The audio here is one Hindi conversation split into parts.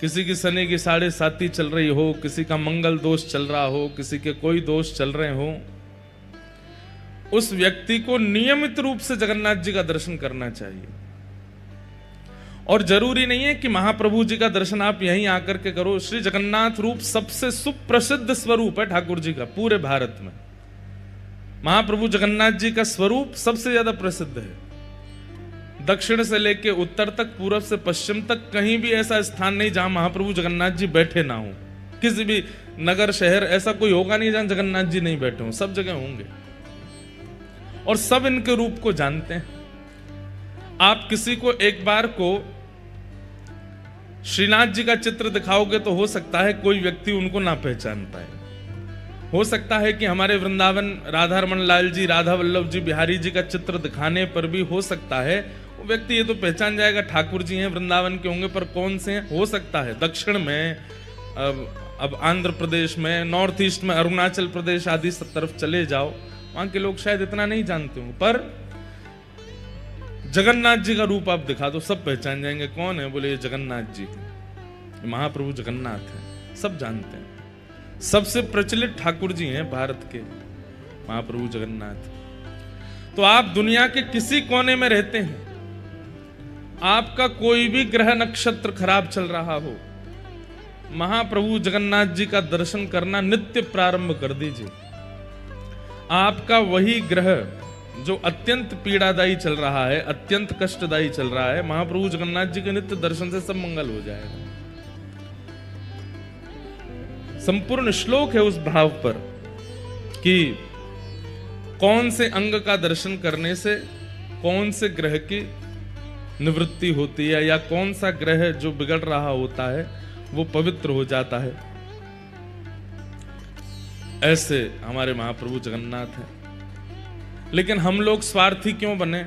किसी की शनि की 7.5 चल रही हो, किसी का मंगल दोष चल रहा हो, किसी के कोई दोष चल रहे हो, उस व्यक्ति को नियमित रूप से जगन्नाथ जी का दर्शन करना चाहिए। और जरूरी नहीं है कि महाप्रभु जी का दर्शन आप यहीं आकर के करो। श्री जगन्नाथ रूप सबसे सुप्रसिद्ध स्वरूप है ठाकुर जी का पूरे भारत में। महाप्रभु जगन्नाथ जी का स्वरूप सबसे ज्यादा प्रसिद्ध है। दक्षिण से लेके उत्तर तक, पूर्व से पश्चिम तक कहीं भी ऐसा स्थान नहीं जहां महाप्रभु जगन्नाथ जी बैठे ना हो। किसी भी नगर शहर ऐसा कोई होगा नहीं जहां जगन्नाथ जी नहीं बैठे हों, सब जगह होंगे और सब इनके रूप को जानते हैं। आप किसी को एक बार को श्रीनाथ जी का चित्र दिखाओगे तो हो सकता है कोई व्यक्ति उनको ना पहचान पाए। हो सकता है कि हमारे वृंदावन राधा रमन लाल जी, राधा वल्लभ जी, बिहारी जी का चित्र दिखाने पर भी हो सकता है वो व्यक्ति ये तो पहचान जाएगा ठाकुर जी हैं, वृंदावन के होंगे, पर कौन से हैं हो सकता है। दक्षिण में, अब आंध्र प्रदेश में, नॉर्थ ईस्ट में, अरुणाचल प्रदेश आदि सब तरफ चले जाओ, वहां के लोग शायद इतना नहीं जानते होंगे, पर जगन्नाथ जी का रूप आप दिखा दो सब पहचान जाएंगे। कौन है? बोले ये जगन्नाथ जी है, महाप्रभु जगन्नाथ है, सब जानते हैं। सबसे प्रचलित ठाकुर जी हैं भारत के महाप्रभु जगन्नाथ। तो आप दुनिया के किसी कोने में रहते हैं, आपका कोई भी ग्रह नक्षत्र खराब चल रहा हो, महाप्रभु जगन्नाथ जी का दर्शन करना नित्य प्रारंभ कर दीजिए। आपका वही ग्रह जो अत्यंत पीड़ादायी चल रहा है, अत्यंत कष्टदायी चल रहा है, महाप्रभु जगन्नाथ जी के नित्य दर्शन से सब मंगल हो जाएगा। संपूर्ण श्लोक है उस भाव पर कि कौन से अंग का दर्शन करने से कौन से ग्रह की निवृत्ति होती है, या कौन सा ग्रह जो बिगड़ रहा होता है वो पवित्र हो जाता है। ऐसे हमारे महाप्रभु जगन्नाथ हैं। लेकिन हम लोग स्वार्थी क्यों बने?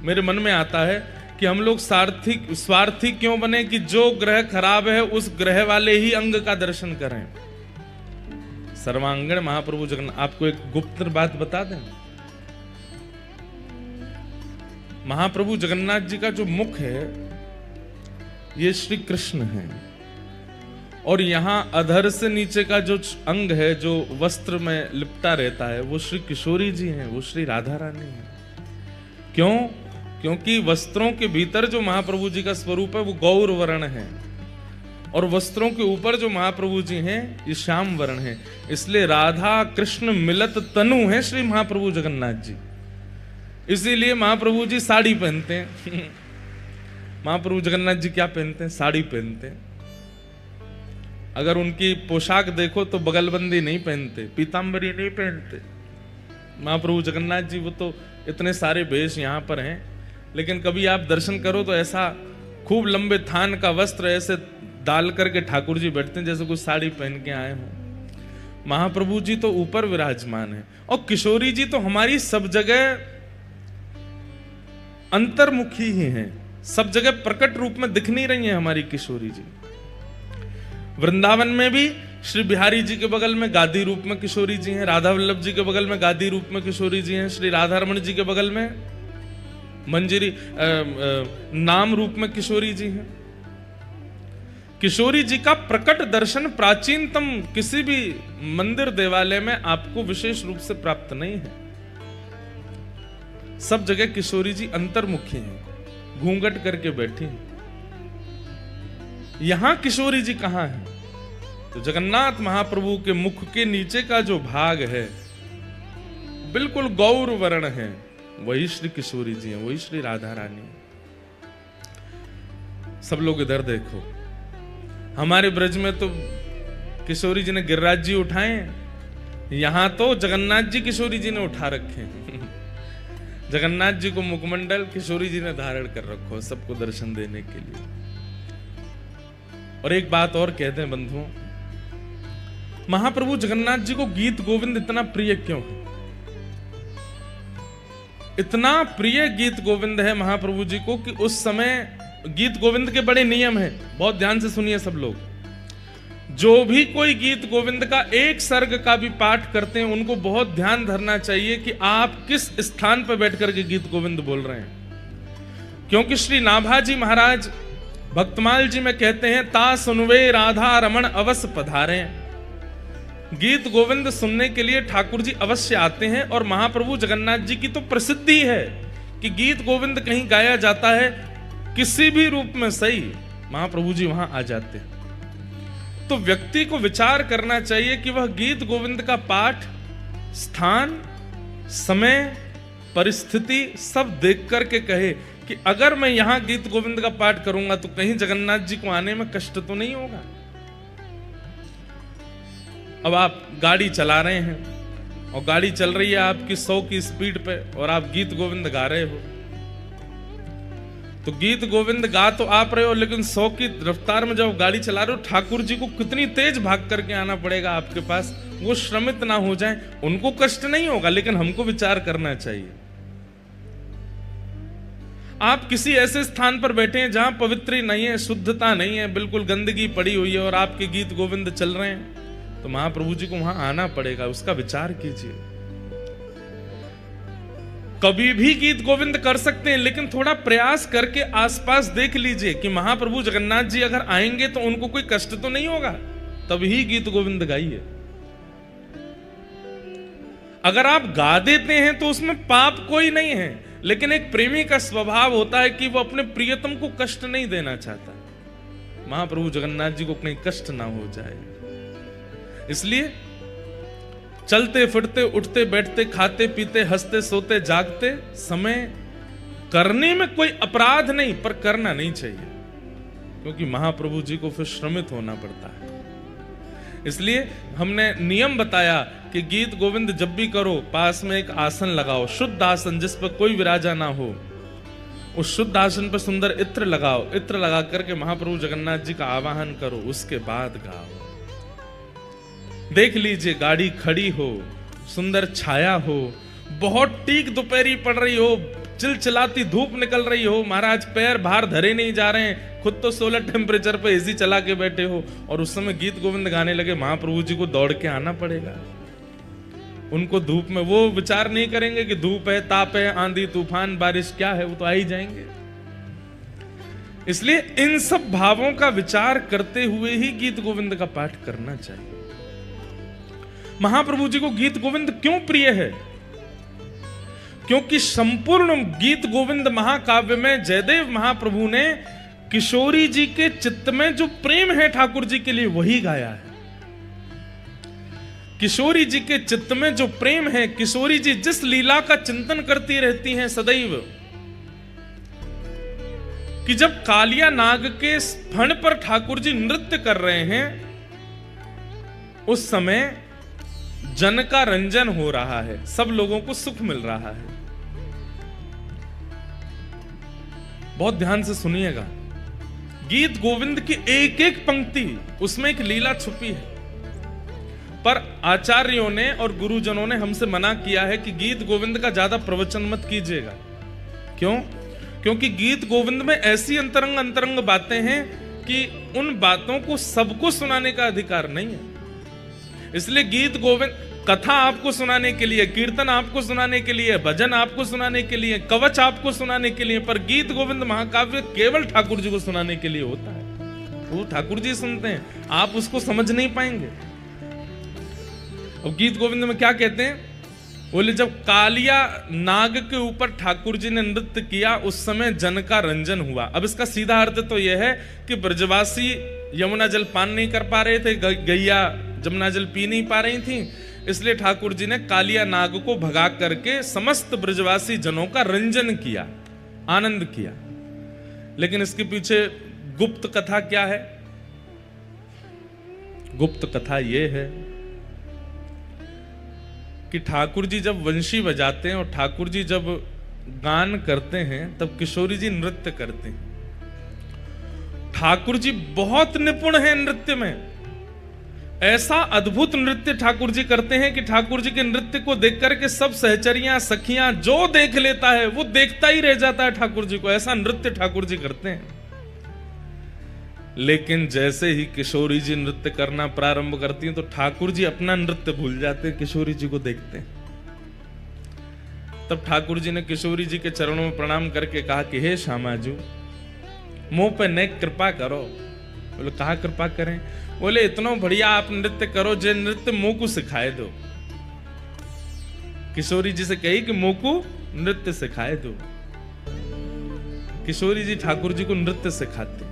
मेरे मन में आता है कि हम लोग स्वार्थी क्यों बने कि जो ग्रह खराब है उस ग्रह वाले ही अंग का दर्शन करें। सर्वांगण महाप्रभु जगन्नाथ। आपको एक गुप्त बात बता दें, महाप्रभु जगन्नाथ जी का जो मुख है ये श्री कृष्ण है, और यहां अधर से नीचे का जो अंग है जो वस्त्र में लिपटा रहता है वो श्री किशोरी जी हैं, वो श्री राधा रानी है। क्यों? क्योंकि वस्त्रों के भीतर जो महाप्रभु जी का स्वरूप है वो गौर वर्ण है, और वस्त्रों के ऊपर जो महाप्रभु जी हैं ये श्याम वर्ण है। इसलिए राधा कृष्ण मिलत तनु है श्री महाप्रभु जगन्नाथ जी। इसीलिए महाप्रभु जी साड़ी पहनते हैं। महाप्रभु जगन्नाथ जी क्या पहनते हैं? साड़ी पहनते हैं। अगर उनकी पोशाक देखो तो बगलबंदी नहीं पहनते, पीतांबरी नहीं पहनते। महाप्रभु जगन्नाथ जी वो तो इतने सारे वेश यहाँ पर हैं, लेकिन कभी आप दर्शन करो तो ऐसा खूब लंबे थान का वस्त्र ऐसे डाल करके ठाकुर जी बैठते हैं जैसे कुछ साड़ी पहन के आए हों। महाप्रभु जी तो ऊपर विराजमान है, और किशोरी जी तो हमारी सब जगह अंतर्मुखी ही हैं, सब जगह प्रकट रूप में दिख नहीं रही हैं हमारी किशोरी जी। वृंदावन में भी श्री बिहारी जी के बगल में गादी रूप में किशोरी जी हैं, राधा वल्लभ जी के बगल में गादी रूप में किशोरी जी हैं, श्री राधा रमण जी के बगल में मंजरी नाम रूप में किशोरी जी हैं। किशोरी जी का प्रकट दर्शन प्राचीनतम किसी भी मंदिर देवालय में आपको विशेष रूप से प्राप्त नहीं है। सब जगह किशोरी जी अंतर्मुखी हैं, घूंघट करके बैठी हैं। यहां किशोरी जी कहां है? तो जगन्नाथ महाप्रभु के मुख के नीचे का जो भाग है बिल्कुल गौर वर्ण है, वही श्री किशोरी जी हैं, वही श्री राधा रानी। सब लोग इधर देखो, हमारे ब्रज में तो किशोरी जी ने गिरिराज जी उठाए, यहां तो जगन्नाथ जी किशोरी जी ने उठा रखे हैं। जगन्नाथ जी को मुखमंडल किशोरी जी ने धारण कर रखो सबको दर्शन देने के लिए। और एक बात और कहते हैं बंधुओं, महाप्रभु जगन्नाथ जी को गीत गोविंद इतना प्रिय क्यों है? इतना प्रिय गीत गोविंद है महाप्रभु जी को कि उस समय गीत गोविंद के बड़े नियम हैं, बहुत ध्यान से सुनिए सब लोग। जो भी कोई गीत गोविंद का एक सर्ग का भी पाठ करते हैं उनको बहुत ध्यान धरना चाहिए कि आप किस स्थान पर बैठ करके गीत गोविंद बोल रहे हैं। क्योंकि श्री नाभाजी महाराज भक्तमाल जी में कहते हैं, ता सुनवे राधा रमण अवश्य पधारे। गीत गोविंद सुनने के लिए ठाकुर जी अवश्य आते हैं। और महाप्रभु जगन्नाथ जी की तो प्रसिद्धि है कि गीत गोविंद कहीं गाया जाता है, किसी भी रूप में सही, महाप्रभु जी वहां आ जाते हैं। तो व्यक्ति को विचार करना चाहिए कि वह गीत गोविंद का पाठ स्थान, समय, परिस्थिति सब देख करके कहे कि अगर मैं यहां गीत गोविंद का पाठ करूंगा तो कहीं जगन्नाथ जी को आने में कष्ट तो नहीं होगा। अब आप गाड़ी चला रहे हैं और गाड़ी चल रही है आपकी 100 की स्पीड पे और आप गीत गोविंद गा रहे हो, तो गीत गोविंद गा तो आप रहे हो, लेकिन 100 की रफ्तार में जब गाड़ी चला रहे हो, ठाकुर जी को कितनी तेज भाग करके आना पड़ेगा आपके पास, वो श्रमित ना हो जाए। उनको कष्ट नहीं होगा, लेकिन हमको विचार करना चाहिए। आप किसी ऐसे स्थान पर बैठे हैं जहां पवित्री नहीं है, शुद्धता नहीं है, बिल्कुल गंदगी पड़ी हुई है और आपके गीत गोविंद चल रहे हैं, तो महाप्रभु जी को वहां आना पड़ेगा। उसका विचार कीजिए। कभी भी गीत गोविंद कर सकते हैं, लेकिन थोड़ा प्रयास करके आसपास देख लीजिए कि महाप्रभु जगन्नाथ जी अगर आएंगे तो उनको कोई कष्ट तो नहीं होगा, तभी गीत गोविंद गाइए। अगर आप गा देते हैं तो उसमें पाप कोई नहीं है, लेकिन एक प्रेमी का स्वभाव होता है कि वो अपने प्रियतम को कष्ट नहीं देना चाहता। महाप्रभु जगन्नाथ जी को कहीं कष्ट ना हो जाए, इसलिए चलते फिरते, उठते बैठते, खाते पीते, हंसते सोते जागते समय करने में कोई अपराध नहीं, पर करना नहीं चाहिए, क्योंकि महाप्रभु जी को फिर श्रमित होना पड़ता है। इसलिए हमने नियम बताया कि गीत गोविंद जब भी करो, पास में एक आसन लगाओ, शुद्ध आसन जिस पर कोई विराजा ना हो, उस शुद्ध आसन पर सुंदर इत्र लगाओ, इत्र लगा करके महाप्रभु जगन्नाथ जी का आवाहन करो, उसके बाद गाओ। देख लीजिए, गाड़ी खड़ी हो, सुंदर छाया हो, बहुत टीक दोपहरी पड़ रही हो, चिलचिलाती धूप निकल रही हो, महाराज पैर बाहर धरे नहीं जा रहे हैं, खुद तो 16 टेम्परेचर पे एसी चला के बैठे हो, और उस समय गीत गोविंद गाने लगे, महाप्रभु जी को दौड़ के आना पड़ेगा। उनको धूप में वो विचार नहीं करेंगे कि धूप है, ताप है, आंधी तूफान बारिश क्या है, वो तो आ ही जाएंगे। इसलिए इन सब भावों का विचार करते हुए ही गीत गोविंद का पाठ करना चाहिए। महाप्रभु जी को गीत गोविंद क्यों प्रिय है? क्योंकि संपूर्ण गीत गोविंद महाकाव्य में जयदेव महाप्रभु ने किशोरी जी के चित्त में जो प्रेम है ठाकुर जी के लिए वही गाया है। किशोरी जी के चित्त में जो प्रेम है, किशोरी जी जिस लीला का चिंतन करती रहती हैं सदैव, कि जब कालिया नाग के फण पर ठाकुर जी नृत्य कर रहे हैं, उस समय जन का रंजन हो रहा है, सब लोगों को सुख मिल रहा है। बहुत ध्यान से सुनिएगा, गीत गोविंद की एक एक पंक्ति उसमें एक लीला छुपी है। पर आचार्यों ने और गुरुजनों ने हमसे मना किया है कि गीत गोविंद का ज्यादा प्रवचन मत कीजिएगा। क्यों? क्योंकि गीत गोविंद में ऐसी अंतरंग अंतरंग बातें हैं कि उन बातों को सबको सुनाने का अधिकार नहीं है। इसलिए गीत गोविंद, कथा आपको सुनाने के लिए, कीर्तन आपको सुनाने के लिए, भजन आपको सुनाने के लिए, कवच आपको सुनाने के लिए, पर गीत गोविंद महाकाव्य केवल ठाकुर जी को सुनाने के लिए होता है। वो ठाकुर जी सुनते हैं, आप उसको समझ नहीं पाएंगे। अब गीत गोविंद में क्या कहते हैं? बोले जब कालिया नाग के ऊपर ठाकुर जी ने नृत्य किया, उस समय जन का रंजन हुआ। अब इसका सीधा अर्थ तो यह है कि ब्रजवासी यमुना जल पान नहीं कर पा रहे थे, गैया जमुना जल पी नहीं पा रही थी, इसलिए ठाकुर जी ने कालिया नाग को भगा करके समस्त ब्रजवासी जनों का रंजन किया, आनंद किया। लेकिन इसके पीछे गुप्त कथा क्या है? गुप्त कथा यह है कि ठाकुर जी जब वंशी बजाते हैं और ठाकुर जी जब गान करते हैं, तब किशोरी जी नृत्य करते हैं। ठाकुर जी बहुत निपुण हैं नृत्य में। ऐसा अद्भुत नृत्य ठाकुर जी करते हैं कि ठाकुर जी के नृत्य को देख करके सब सहचरियां, सखियां, जो देख लेता है वो देखता ही रह जाता है ठाकुर जी को। ऐसा नृत्य ठाकुर जी करते हैं। लेकिन जैसे ही किशोरी जी नृत्य करना प्रारंभ करती हैं, तो ठाकुर जी अपना नृत्य भूल जाते हैं, किशोरी जी को देखते हैं। तब ठाकुर जी ने किशोरी जी के चरणों में प्रणाम करके कहा कि हे श्यामाजू, मुंह पे नेक कृपा करो। बोले कहा कृपा करें? बोले इतना बढ़िया आप नृत्य करो जे नृत्य मुंह को सिखाए दो। किशोरी जी से कही कि मुंह को नृत्य सिखाए दो। किशोरी जी ठाकुर जी को नृत्य सिखाते।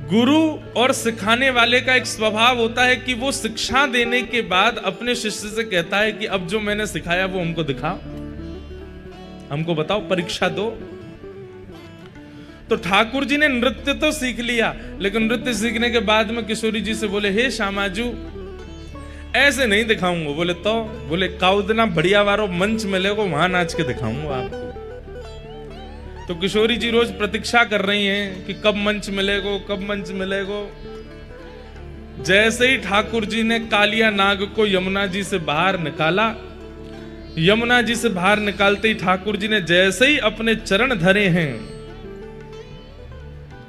गुरु और सिखाने वाले का एक स्वभाव होता है कि वो शिक्षा देने के बाद अपने शिष्य से कहता है कि अब जो मैंने सिखाया वो हमको दिखाओ, हमको बताओ, परीक्षा दो। तो ठाकुर जी ने नृत्य तो सीख लिया, लेकिन नृत्य सीखने के बाद में किशोरी जी से बोले, हे श्यामाजू ऐसे नहीं दिखाऊंगा। बोले तो? बोले काउदना बढ़िया वारो मंच मिलेगा वहां नाच के दिखाऊंगा आपको। तो किशोरी जी रोज प्रतीक्षा कर रही हैं कि कब मंच मिलेगो, कब मंच मिलेगो। जैसे ही ठाकुर जी ने कालिया नाग को यमुना जी से बाहर निकाला, यमुना जी से बाहर निकालते ही ठाकुर जी ने जैसे ही अपने चरण धरे हैं,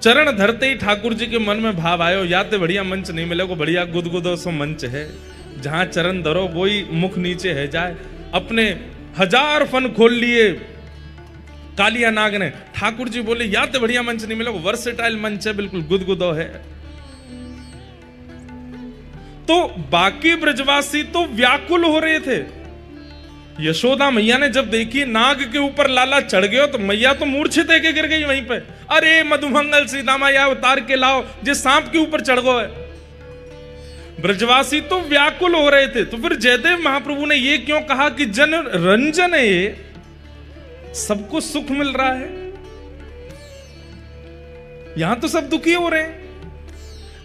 चरण धरते ही ठाकुर जी के मन में भाव आयो, या तो बढ़िया मंच नहीं मिलेगा, बढ़िया गुदगुदो सो मंच है, जहां चरण धरो वही मुख नीचे है जाए। अपने 1000 फन खोल लिए कालिया नाग ने। ठाकुर जी बोले या तो बढ़िया मंच नहीं मिलेगा, वर्सेटाइल मंच है, बिल्कुल गुदगुदो है। तो बाकी ब्रजवासी तो व्याकुल हो रहे थे। यशोदा मैया ने जब देखी नाग के ऊपर लाला चढ़ गया तो मैया तो मूर्छित है के गिर गई वहीं पे। अरे मधुमंगल सीता मैया उतार के लाओ, जे सांप के ऊपर चढ़ गो है। ब्रजवासी तो व्याकुल हो रहे थे। तो फिर जयदेव महाप्रभु ने ये क्यों कहा कि जन रंजन है, ये सबको सुख मिल रहा है, यहां तो सब दुखी हो रहे हैं।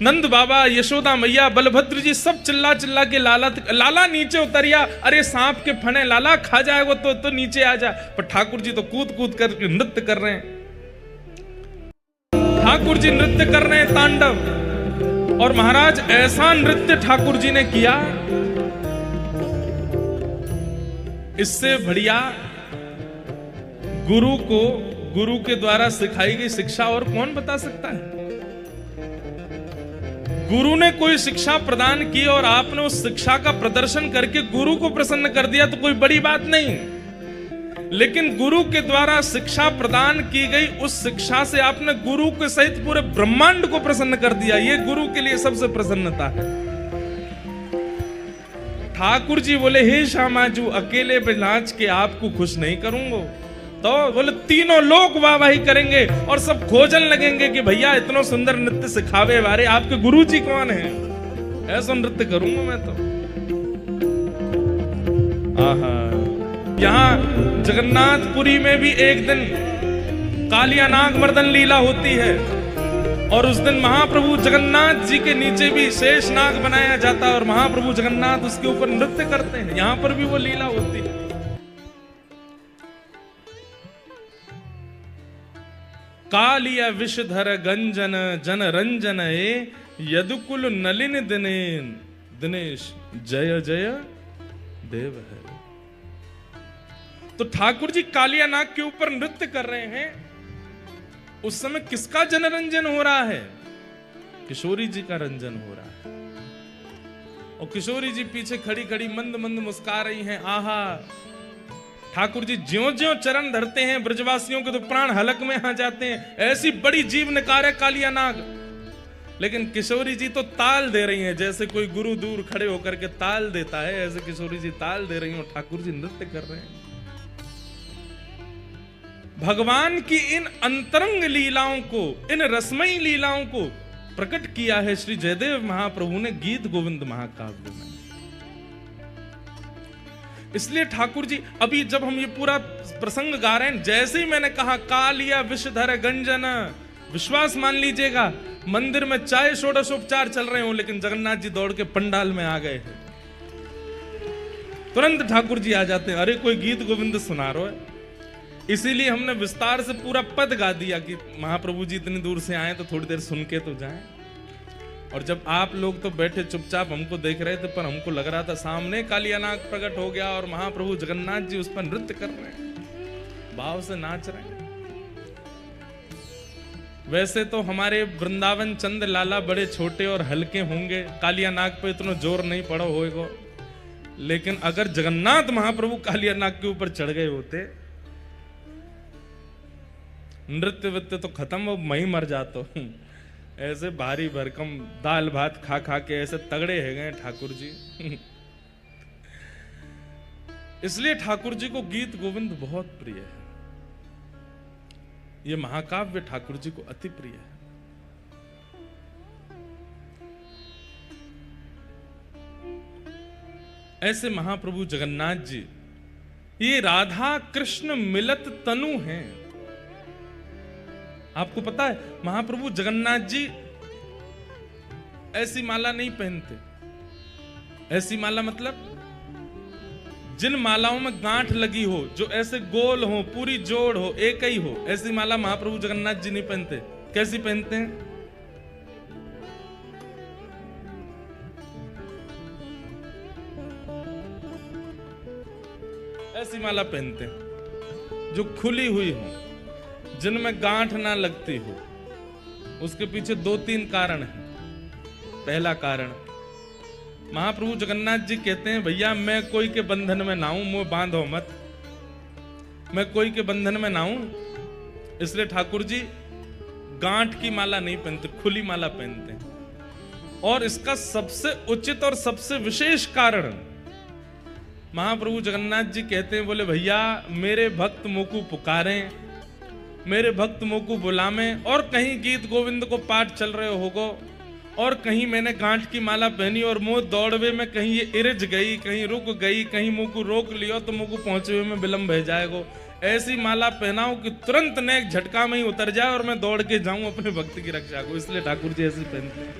नंद बाबा, यशोदा मैया, बलभद्र जी सब चिल्ला चिल्ला के लाला नीचे उतरिया। अरे सांप के फने लाला खा जाएगा तो नीचे आ जा। पर ठाकुर जी तो कूद कूद कर नृत्य कर रहे हैं। ठाकुर जी नृत्य कर रहे हैं तांडव। और महाराज ऐसा नृत्य ठाकुर जी ने किया, इससे बढ़िया गुरु को गुरु के द्वारा सिखाई गई शिक्षा और कौन बता सकता है। गुरु ने कोई शिक्षा प्रदान की और आपने उस शिक्षा का प्रदर्शन करके गुरु को प्रसन्न कर दिया तो कोई बड़ी बात नहीं। लेकिन गुरु के द्वारा शिक्षा प्रदान की गई उस शिक्षा से आपने गुरु के सहित पूरे ब्रह्मांड को प्रसन्न कर दिया, ये गुरु के लिए सबसे प्रसन्नता है। ठाकुर जी बोले, हे श्यामाजू अकेले बिलाज के आपको खुश नहीं करूंगा। तो बोले तीनों लोग वाहवाही करेंगे और सब खोजन लगेंगे कि भैया इतना सुंदर नृत्य सिखावे वाले आपके गुरु जी कौन है। ऐसा नृत्य करूंगा मैं तो। आहा, यहां जगन्नाथपुरी में भी एक दिन कालिया नाग मर्दन लीला होती है और उस दिन महाप्रभु जगन्नाथ जी के नीचे भी शेष नाग बनाया जाता है और महाप्रभु जगन्नाथ उसके ऊपर नृत्य करते हैं। यहां पर भी वो लीला होती है। कालिया विषधर गंजन जन रंजन यदुकुल नलिन दिनेश जय जय देव है। तो ठाकुर जी कालिया नाग के ऊपर नृत्य कर रहे हैं। उस समय किसका जनरंजन हो रहा है? किशोरी जी का रंजन हो रहा है। और किशोरी जी पीछे खड़ी खड़ी मंद मंद मुस्कुरा रही हैं। आहा, ठाकुर जी ज्यों ज्यों चरण धरते हैं ब्रजवासियों के तो प्राण हलक में आ जाते हैं। ऐसी बड़ी जीव निकार है कालिया नाग। लेकिन किशोरी जी तो ताल दे रही हैं, जैसे कोई गुरु दूर खड़े होकर के ताल देता है, ऐसे किशोरी जी ताल दे रही हैं और ठाकुर जी नृत्य कर रहे हैं। भगवान की इन अंतरंग लीलाओं को, इन रसमयी लीलाओं को प्रकट किया है श्री जयदेव महाप्रभु ने गीत गोविंद महाकाव्य में। इसलिए ठाकुर जी अभी जब हम ये पूरा प्रसंग गा रहे हैं, जैसे ही मैंने कहा कालिया विषधर गंजन, विश्वास मान लीजिएगा मंदिर में चाहे षोडशोपचार चल रहे हो लेकिन जगन्नाथ जी दौड़ के पंडाल में आ गए हैं। तुरंत ठाकुर जी आ जाते हैं, अरे कोई गीत गोविंद सुना रहे है। इसीलिए हमने विस्तार से पूरा पद गा दिया कि महाप्रभु जी इतनी दूर से आए तो थोड़ी देर सुन के तो जाएं। और जब आप लोग तो बैठे चुपचाप हमको देख रहे थे, पर हमको लग रहा था सामने कालिया नाग प्रकट हो गया और महाप्रभु जगन्नाथ जी उस पर नृत्य कर रहे हैं, भाव से नाच रहे हैं। वैसे तो हमारे वृंदावन चंद लाला बड़े छोटे और हल्के होंगे, कालिया नाग पे इतना जोर नहीं पड़ा होगा। लेकिन अगर जगन्नाथ महाप्रभु कालिया नाग के ऊपर चढ़ गए होते नृत्य वित्य तो खत्म, अब मैं ही मर जाता हूँ। ऐसे भारी भरकम दाल भात खा खा के ऐसे तगड़े है गए ठाकुर जी। इसलिए ठाकुर जी को गीत गोविंद बहुत प्रिय है। ये महाकाव्य ठाकुर जी को अति प्रिय है। ऐसे महाप्रभु जगन्नाथ जी ये राधा कृष्ण मिलत तनु हैं। आपको पता है महाप्रभु जगन्नाथ जी ऐसी माला नहीं पहनते। ऐसी माला मतलब जिन मालाओं में गांठ लगी हो, जो ऐसे गोल हो, पूरी जोड़ हो, एक ही हो, ऐसी माला महाप्रभु जगन्नाथ जी नहीं पहनते। कैसी पहनते हैं? ऐसी माला पहनते हैं जो खुली हुई हो, जिनमें गांठ ना लगती हो। उसके पीछे 2-3 कारण हैं। पहला कारण, महाप्रभु जगन्नाथ जी कहते हैं भैया मैं कोई के बंधन में ना हूं, मुंह बांधो मत, मैं कोई के बंधन में ना हूं। इसलिए ठाकुर जी गांठ की माला नहीं पहनते, खुली माला पहनते हैं। और इसका सबसे उचित और सबसे विशेष कारण महाप्रभु जगन्नाथ जी कहते हैं, बोले भैया मेरे भक्त मोकू पुकारें, मेरे भक्त मोकू बुलावें, और कहीं गीत गोविंद को पाठ चल रहे होगो और कहीं मैंने गांठ की माला पहनी और मुंह दौड़वे में कहीं ये इरज गई, कहीं रुक गई, कहीं मुंह को रोक लियो तो मुंह को पहुंचे हुए में विलंब हो जाएगा। ऐसी माला पहनाओ कि तुरंत नेक झटका में ही उतर जाए और मैं दौड़ के जाऊं अपने भक्त की रक्षा को। इसलिए ठाकुर जी ऐसी पहनते हैं।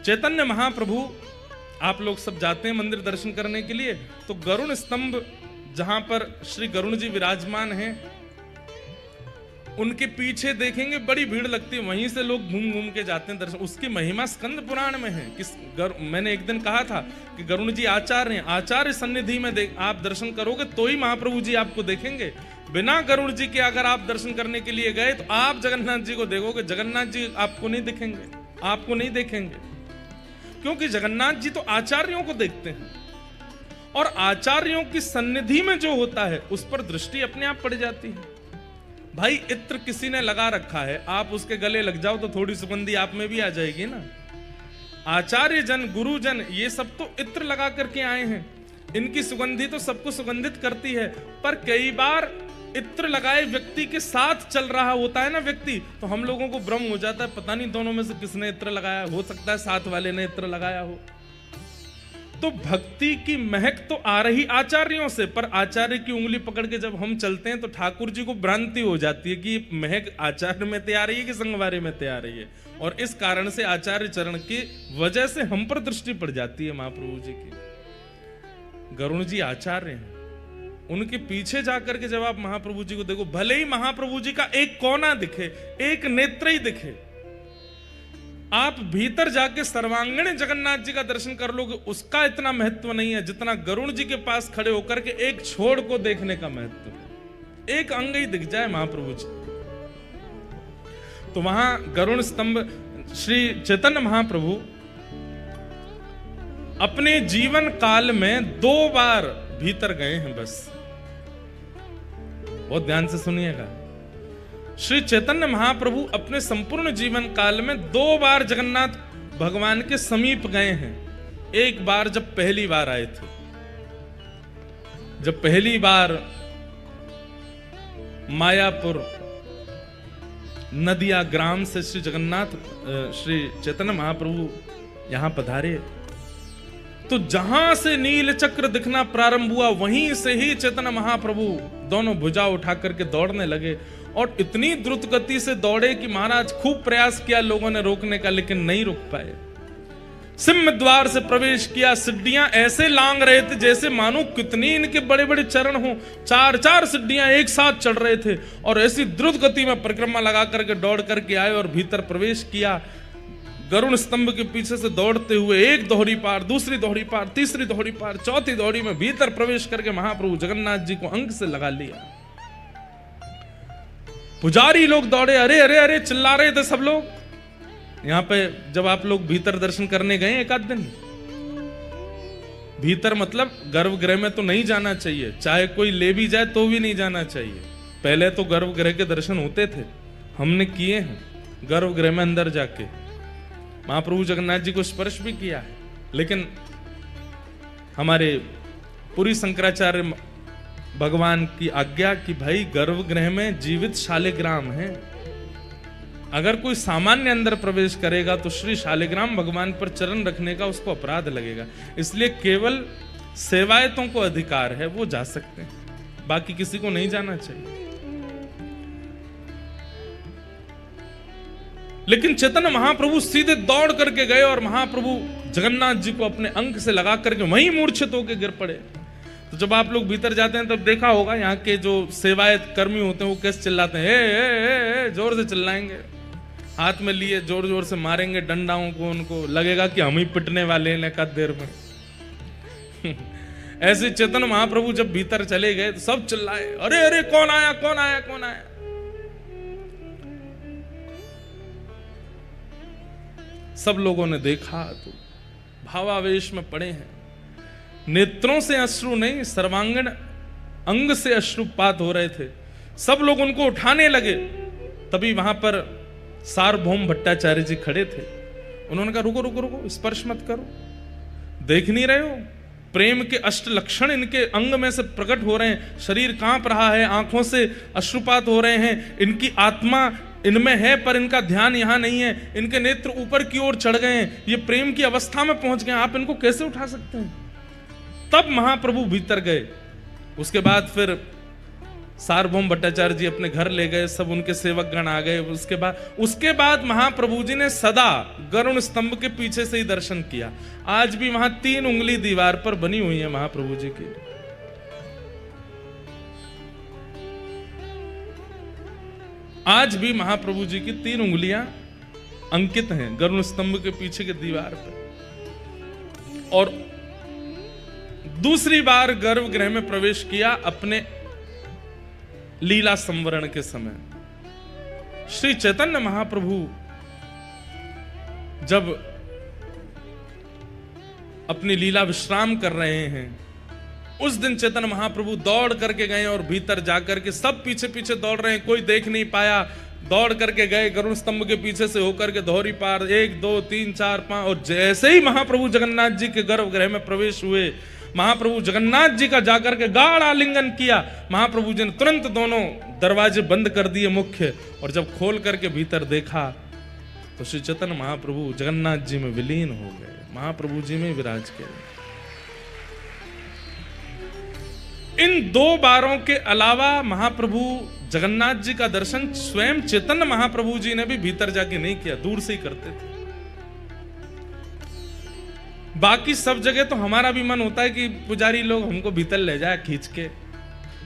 चैतन्य महाप्रभु, आप लोग सब जाते हैं मंदिर दर्शन करने के लिए, तो गरुण स्तंभ जहां पर श्री गरुण जी विराजमान हैं, उनके पीछे देखेंगे बड़ी भीड़ लगती है, वहीं से लोग घूम घूम के जाते हैं दर्शन। उसकी महिमा स्कंद पुराण में है। मैंने एक दिन कहा था कि गरुण जी आचार्य हैं, आचार्य सन्निधि में आप दर्शन करोगे तो ही महाप्रभु जी आपको देखेंगे। बिना गरुण जी के अगर आप दर्शन करने के लिए गए तो आप जगन्नाथ जी को देखोगे, जगन्नाथ जी आपको नहीं दिखेंगे, आपको नहीं देखेंगे। क्योंकि जगन्नाथ जी तो आचार्यों को देखते हैं, और आचार्यों की सन्निधि में जो होता है उस पर दृष्टि अपने आप पड़ जाती है। भाई इत्र किसी ने लगा रखा है, आप उसके गले लग जाओ तो थोड़ी सुगंधी आप में भी आ जाएगी ना। आचार्य जन, गुरुजन, ये सब तो इत्र लगा करके आए हैं, इनकी सुगंधी तो सबको सुगंधित करती है। पर कई बार इत्र लगाए व्यक्ति के साथ चल रहा होता है ना व्यक्ति, तो हम लोगों को भ्रम हो जाता है, पता नहीं दोनों में से किसने इत्र लगाया। हो सकता है साथ वाले ने इत्र लगाया हो। तो भक्ति की महक तो आ रही आचार्यों से, पर आचार्य की उंगली पकड़ के जब हम चलते हैं तो ठाकुर जी को भ्रांति हो जाती है कि महक आचार्य में तैयार रही है कि संगवारी में तैयार रही है। और इस कारण से आचार्य चरण की वजह से हम पर दृष्टि पड़ जाती है महाप्रभु जी की। गरुण जी आचार्य हैं, उनके पीछे जाकर के जब आप महाप्रभु जी को देखो, भले ही महाप्रभु जी का एक कोना दिखे, एक नेत्र ही दिखे, आप भीतर जाके सर्वांगीण जगन्नाथ जी का दर्शन कर लोगे, उसका इतना महत्व नहीं है जितना गरुण जी के पास खड़े होकर के एक छोड़ को देखने का महत्व है। एक अंग ही दिख जाए महाप्रभु जी। तो वहां गरुण स्तंभ श्री चैतन्य महाप्रभु अपने जीवन काल में 2 बार भीतर गए हैं बस। बहुत ध्यान से सुनिएगा। श्री चैतन्य महाप्रभु अपने संपूर्ण जीवन काल में 2 बार जगन्नाथ भगवान के समीप गए हैं। एक बार जब पहली बार आए थे, जब पहली बार मायापुर नदिया ग्राम से श्री जगन्नाथ श्री चैतन्य महाप्रभु यहां पधारे, तो जहां से नील चक्र दिखना प्रारंभ हुआ वहीं से ही चैतन्य महाप्रभु दोनों भुजा उठा करके दौड़ने लगे। और इतनी द्रुत गति से दौड़े कि महाराज खूब प्रयास किया लोगों ने रोकने का, लेकिन नहीं रुक पाए। सिंह द्वार से प्रवेश किया, सिड्डियां ऐसे लांग रहे थे जैसे मानो कितनी इनके बड़े बड़े चरण हो। 4-4 सिड्डियां एक साथ चढ़ रहे थे और ऐसी द्रुत गति में परिक्रमा लगा करके दौड़ करके आए और भीतर प्रवेश किया। गरुण स्तंभ के पीछे से दौड़ते हुए एक दोहरी पार, दूसरी दोहरी पार, तीसरी दोहरी पार, चौथी दोहरी में भीतर प्रवेश करके महाप्रभु जगन्नाथ जी को अंक से लगा लिया। पुजारी लोग दौड़े, अरे अरे अरे चिल्ला रहे थे सब लोग। यहां पे जब आप लोग भीतर दर्शन करने गए एक आध दिन, भीतर मतलब गर्भगृह में तो नहीं जाना चाहिए, चाहे कोई ले भी जाए तो भी नहीं जाना चाहिए। पहले तो गर्भगृह के दर्शन होते थे, हमने किए हैं गर्भगृह में अंदर जाके, महाप्रभु जगन्नाथ जी को स्पर्श भी किया है। लेकिन हमारे पुरी शंकराचार्य भगवान की आज्ञा कि भाई गर्भगृह में जीवित शालिग्राम है, अगर कोई सामान्य अंदर प्रवेश करेगा तो श्री शालिग्राम भगवान पर चरण रखने का उसको अपराध लगेगा। इसलिए केवल सेवायतों को अधिकार है, वो जा सकते हैं, बाकी किसी को नहीं जाना चाहिए। लेकिन चैतन्य महाप्रभु सीधे दौड़ करके गए और महाप्रभु जगन्नाथ जी को अपने अंक से लगा करके वहीं मूर्छित होकर गिर पड़े। तो जब आप लोग भीतर जाते हैं तब देखा होगा यहाँ के जो सेवायत कर्मी होते हैं वो कैसे चिल्लाते हैं, ए, जोर से चिल्लाएंगे, हाथ में लिए जोर जोर से मारेंगे डंडाओं को, उनको लगेगा कि हम ही पिटने वाले हैं एक देर में। ऐसे चैतन्य महाप्रभु जब भीतर चले गए तो सब चिल्लाए, अरे अरे कौन आया कौन आया कौन आया। सब लोगों ने देखा तो भावावेश में पड़े हैं, नेत्रों से अश्रु नहीं सर्वांगण अंग से अश्रुपात हो रहे थे। सब लोग उनको उठाने लगे, तभी वहां पर सार्वभौम भट्टाचार्य जी खड़े थे। उन्होंने कहा रुको रुको रुको, स्पर्श मत करो, देख नहीं रहे हो प्रेम के अष्ट लक्षण इनके अंग में से प्रकट हो रहे हैं, शरीर कांप रहा है, आंखों से अश्रुपात हो रहे हैं, इनकी आत्मा इनमें है पर इनका ध्यान यहां नहीं है, इनके नेत्र ऊपर की ओर चढ़ गए हैं, ये प्रेम की अवस्था में पहुंच गए, आप इनको कैसे उठा सकते हैं। तब महाप्रभु भीतर गए। उसके बाद फिर सार्वभौम भट्टाचार्य जी अपने घर ले गए, सब उनके सेवक गण आ गए। उसके बाद महाप्रभु जी ने सदा गरुण स्तंभ के पीछे से ही दर्शन किया। आज भी वहां 3 उंगली दीवार पर बनी हुई है महाप्रभु जी की। आज भी महाप्रभु जी की 3 उंगलियां अंकित हैं गरुण स्तंभ के पीछे की दीवार पर। और दूसरी बार गर्भगृह में प्रवेश किया अपने लीला संवरण के समय। श्री चैतन्य महाप्रभु जब अपनी लीला विश्राम कर रहे हैं, उस दिन चैतन्य महाप्रभु दौड़ करके गए और भीतर जाकर के सब पीछे पीछे दौड़ रहे हैं, कोई देख नहीं पाया, दौड़ करके गए गरुड़ स्तंभ के पीछे से होकर के धौरी पार 1 2 3 4 5। और जैसे ही महाप्रभु जगन्नाथ जी के गर्भगृह में प्रवेश हुए, महाप्रभु जगन्नाथ जी का जाकर के गाढ़ आलिंगन किया। महाप्रभु जी ने तुरंत दोनों दरवाजे बंद कर दिए मुख्य, और जब खोल करके भीतर देखा तो श्री चैतन्य महाप्रभु जगन्नाथ जी में विलीन हो गए, महाप्रभु जी में विराज किए। इन 2 बारों के अलावा महाप्रभु जगन्नाथ जी का दर्शन स्वयं चैतन्य महाप्रभु जी ने भी भीतर जाके नहीं किया, दूर से ही करते थे। बाकी सब जगह तो हमारा भी मन होता है कि पुजारी लोग हमको भीतर ले जाए खींच के,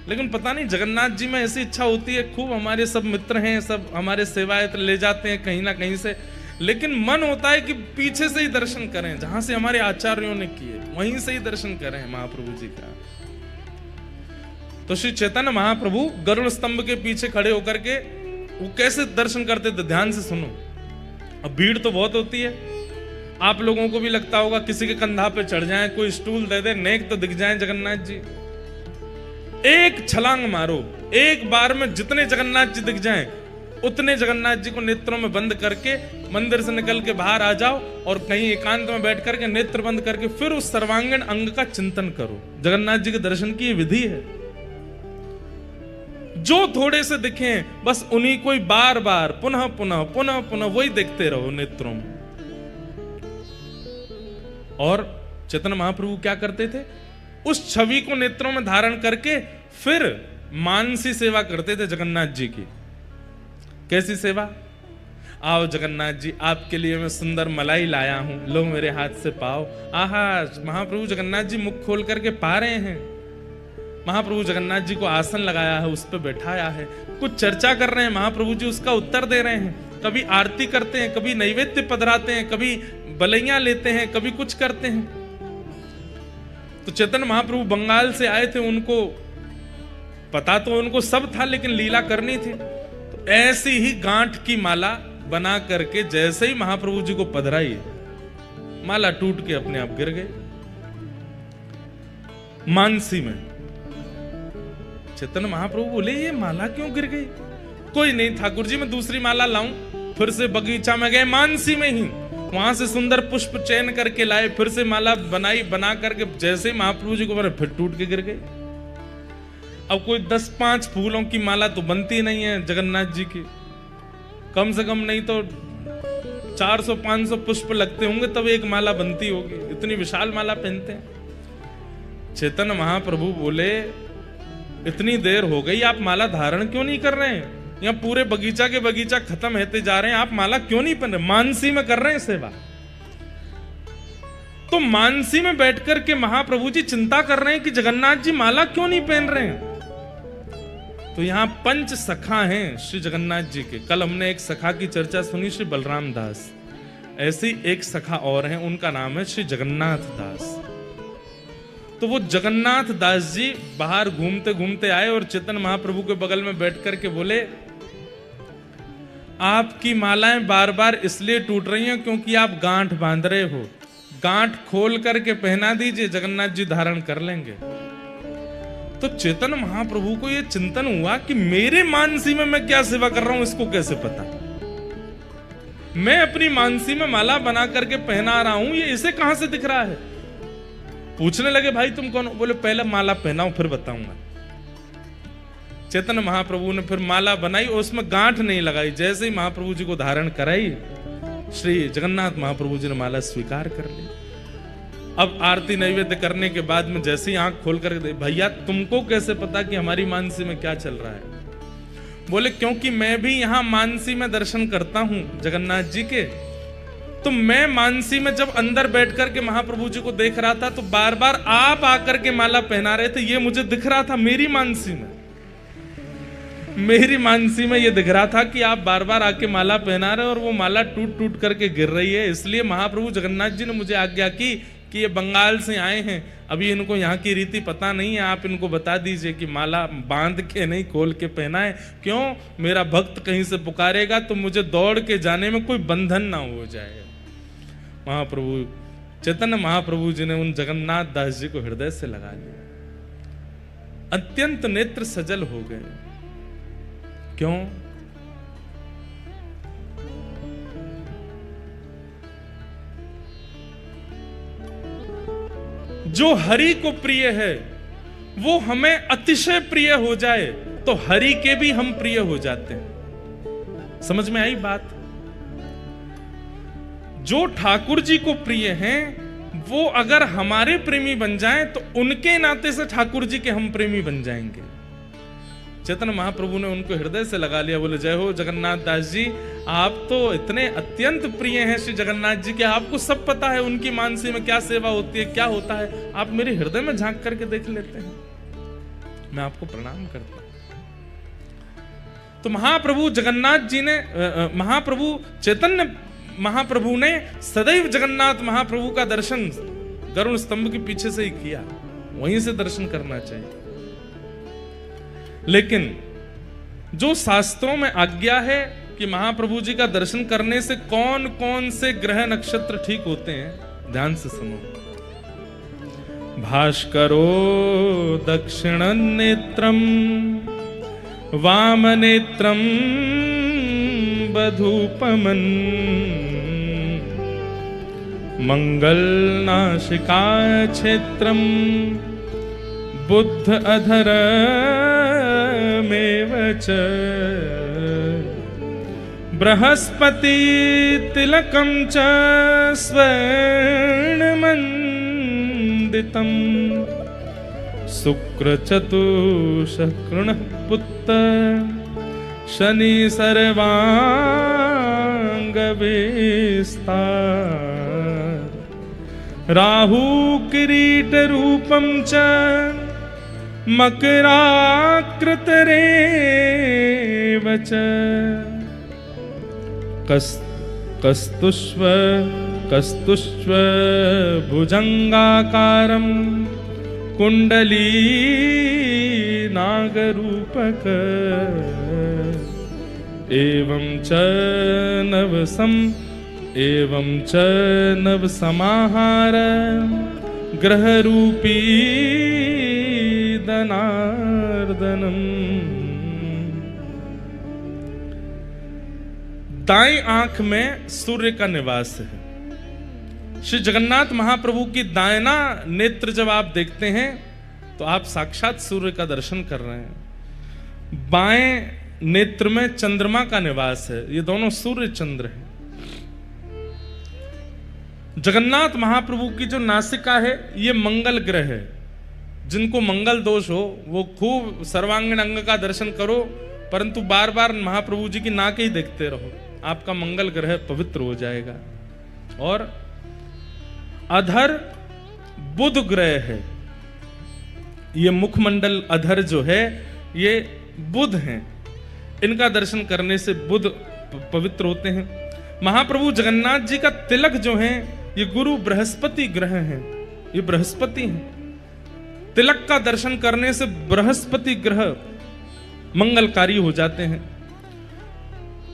लेकिन पता नहीं जगन्नाथ जी में ऐसी इच्छा होती है। खूब हमारे सब मित्र हैं, सब हमारे सेवायत ले जाते हैं कहीं ना कहीं से, लेकिन मन होता है कि पीछे से ही दर्शन करें, जहां से हमारे आचार्यों ने किए वहीं से ही दर्शन करें महाप्रभु जी का। तो श्री चैतन्य महाप्रभु गरुड़ स्तंभ के पीछे खड़े होकर के वो कैसे दर्शन करते थे, ध्यान से सुनो। अब भीड़ तो बहुत होती है, आप लोगों को भी लगता होगा किसी के कंधा पे चढ़ जाएं, कोई स्टूल दे दे, नेक तो दिख जाएं जगन्नाथ जी। एक छलांग मारो, एक बार में जितने जगन्नाथ जी दिख जाएं उतने जगन्नाथ जी को नेत्रों में बंद करके मंदिर से निकल के बाहर आ जाओ और कहीं एकांत में बैठ करके नेत्र बंद करके फिर उस सर्वांगीण अंग का चिंतन करो। जगन्नाथ जी के दर्शन की विधि है। जो थोड़े से दिखे बस उन्हीं को ही बार बार पुनः पुनः पुनः पुनः वही देखते रहो नेत्रों में। और चैतन्य महाप्रभु क्या करते थे, उस छवि को नेत्रों में धारण करके फिर मानसी सेवा करते थे जगन्नाथ जी की। कैसी सेवा? आओ जगन्नाथ जी, आपके लिए मैं सुंदर मलाई लाया हूं, लो मेरे हाथ से पाओ। आहा, महाप्रभु जगन्नाथ जी मुख खोल करके पा रहे हैं। महाप्रभु जगन्नाथ जी को आसन लगाया है, उस पर बैठाया है, कुछ चर्चा कर रहे हैं, महाप्रभु जी उसका उत्तर दे रहे हैं। कभी आरती करते हैं, कभी नैवेद्य पधराते हैं, कभी बलैया लेते हैं, कभी कुछ करते हैं। तो चैतन्य महाप्रभु बंगाल से आए थे, उनको पता तो उनको सब था, लेकिन लीला करनी थी। तो ऐसी ही गांठ की माला बना करके जैसे ही महाप्रभु जी को पधराई, माला टूट के अपने आप गिर गई। मानसी में। चैतन्य महाप्रभु बोले ये माला क्यों गिर गई? कोई नहीं ठाकुर जी, मैं दूसरी माला लाऊं। फिर से बगीचा में गए, मानसी में ही, वहां से सुंदर पुष्प चयन करके लाए, फिर से माला बनाई, बना करके जैसे ही महाप्रभु जी को बने फिर टूट के गिर गई। अब कोई 10-5 फूलों की माला तो बनती नहीं है जगन्नाथ जी की, कम से कम नहीं तो 400-500 पुष्प लगते होंगे तब एक माला बनती होगी, इतनी विशाल माला पहनते हैं। चैतन्य महाप्रभु बोले इतनी देर हो गई, आप माला धारण क्यों नहीं कर रहे हैं? यहाँ पूरे बगीचा के बगीचा खत्म होते जा रहे हैं, आप माला क्यों नहीं पहन रहे? मानसी में कर रहे हैं सेवा। तो मानसी में बैठ करके महाप्रभु जी चिंता कर रहे हैं कि जगन्नाथ जी माला क्यों नहीं पहन रहे हैं। तो यहाँ 5 सखा हैं श्री जगन्नाथ जी के। कल हमने एक सखा की चर्चा सुनी, श्री बलराम दास। ऐसी एक सखा और हैं, उनका नाम है श्री जगन्नाथ दास। तो वो जगन्नाथ दास जी बाहर घूमते घूमते आए और चैतन्य महाप्रभु के बगल में बैठ करके बोले, आपकी मालाएं बार बार इसलिए टूट रही हैं क्योंकि आप गांठ बांध रहे हो, गांठ खोल करके पहना दीजिए, जगन्नाथ जी धारण कर लेंगे। तो चैतन्य महाप्रभु को यह चिंतन हुआ कि मेरे मानसी में मैं क्या सेवा कर रहा हूं, इसको कैसे पता? मैं अपनी मानसी में माला बना करके पहना रहा हूं, ये इसे कहां से दिख रहा है? पूछने लगे, भाई तुम कौन हो? बोले पहले माला पहनाओ फिर बताऊंगा। चैतन्य महाप्रभु ने फिर माला बनाई और उसमें गांठ नहीं लगाई। जैसे ही महाप्रभु जी को धारण कराई, श्री जगन्नाथ महाप्रभु जी ने माला स्वीकार कर ली। अब आरती नैवेद्य करने के बाद में जैसे ही आंख खोल कर, भैया तुमको कैसे पता कि हमारी मानसी में क्या चल रहा है? बोले क्योंकि मैं भी यहां मानसी में दर्शन करता हूं जगन्नाथ जी के। तो मैं मानसी में जब अंदर बैठ करके महाप्रभु जी को देख रहा था तो बार बार आप आकर के माला पहना रहे थे, ये मुझे दिख रहा था। मेरी मानसी में ये दिख रहा था कि आप बार बार आके माला पहना रहे और वो माला टूट टूट करके गिर रही है। इसलिए महाप्रभु जगन्नाथ जी ने मुझे आज्ञा की कि ये बंगाल से आए हैं, अभी इनको यहाँ की रीति पता नहीं है, आप इनको बता दीजिए कि माला बांध के नहीं खोल के पहना है। क्यों? मेरा भक्त कहीं से पुकारेगा तो मुझे दौड़ के जाने में कोई बंधन ना हो जाए। महाप्रभु चैतन्य महाप्रभु जी ने उन जगन्नाथ दास जी को हृदय से लगा लिया, अत्यंत नेत्र सजल हो गए। क्यों? जो हरि को प्रिय है वो हमें अतिशय प्रिय हो जाए तो हरि के भी हम प्रिय हो जाते हैं। समझ में आई बात? जो ठाकुर जी को प्रिय हैं वो अगर हमारे प्रेमी बन जाएं तो उनके नाते से ठाकुर जी के हम प्रेमी बन जाएंगे। चैतन्य महाप्रभु ने उनको हृदय से लगा लिया। बोले जय हो जगन्नाथ दास जी, आप तो इतने अत्यंत प्रिय हैं श्री जगन्नाथ जी के, आपको सब पता है उनकी मानसी में क्या सेवा होती है, क्या होता है। आप मेरे हृदय में झांक करके देख लेते हैं, मैं आपको प्रणाम करता हूं। तो महाप्रभु जगन्नाथ जी ने महाप्रभु चैतन्य महाप्रभु ने सदैव जगन्नाथ महाप्रभु का दर्शन गरुड़ स्तंभ के पीछे से ही किया, वहीं से दर्शन करना चाहिए। लेकिन जो शास्त्रों में आज्ञा है कि महाप्रभु जी का दर्शन करने से कौन कौन से ग्रह नक्षत्र ठीक होते हैं, ध्यान से सुनो। भास्करो दक्षिण नेत्रम वाम नेत्रम बधूपमन मंगल नासिका क्षेत्रम बुद्ध अधर मेव च बृहस्पति तिलकम च स्वर्णमंडितम शुक्र चतुष्कृण पुत्र शनि सर्वांग विस्तार राहु किरीट रूपम च मकराकृत रेव च कस्तुष्व भुजंगाकारं कुंडली नागरूपक एवं च नव समाहार ग्रह रूपी जनार्दनम। दाएं आंख में सूर्य का निवास है। श्री जगन्नाथ महाप्रभु की दायना नेत्र जब आप देखते हैं तो आप साक्षात सूर्य का दर्शन कर रहे हैं। बाएं नेत्र में चंद्रमा का निवास है। ये दोनों सूर्य चंद्र हैं। जगन्नाथ महाप्रभु की जो नासिका है ये मंगल ग्रह है। जिनको मंगल दोष हो वो खूब सर्वांगीण अंग का दर्शन करो, परंतु बार बार महाप्रभु जी की नाक ही देखते रहो, आपका मंगल ग्रह पवित्र हो जाएगा। और अधर बुध ग्रह है। ये मुखमंडल अधर जो है ये बुध हैं। इनका दर्शन करने से बुध पवित्र होते हैं। महाप्रभु जगन्नाथ जी का तिलक जो है ये गुरु बृहस्पति ग्रह हैं। ये बृहस्पति हैं। तिलक का दर्शन करने से बृहस्पति ग्रह मंगलकारी हो जाते हैं।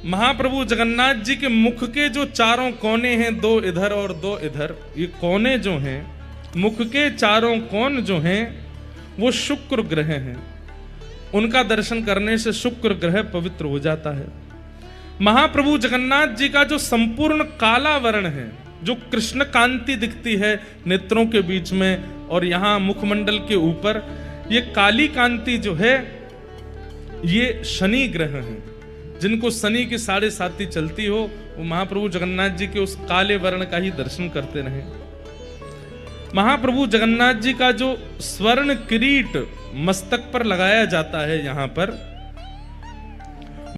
महाप्रभु जगन्नाथ जी के मुख के जो चारों कोने हैं, दो इधर और दो इधर, ये कोने जो हैं, मुख के चारों कोण जो हैं वो शुक्र ग्रह हैं। उनका दर्शन करने से शुक्र ग्रह पवित्र हो जाता है। महाप्रभु जगन्नाथ जी का जो संपूर्ण काला वर्ण है, जो कृष्ण कांति दिखती है नेत्रों के बीच में और यहां मुखमंडल के ऊपर, ये काली कांति जो है ये शनि ग्रह है। जिनको शनि की 7.5 चलती हो वो महाप्रभु जगन्नाथ जी के उस काले वर्ण का ही दर्शन करते रहे। महाप्रभु जगन्नाथ जी का जो स्वर्ण किरीट मस्तक पर लगाया जाता है, यहां पर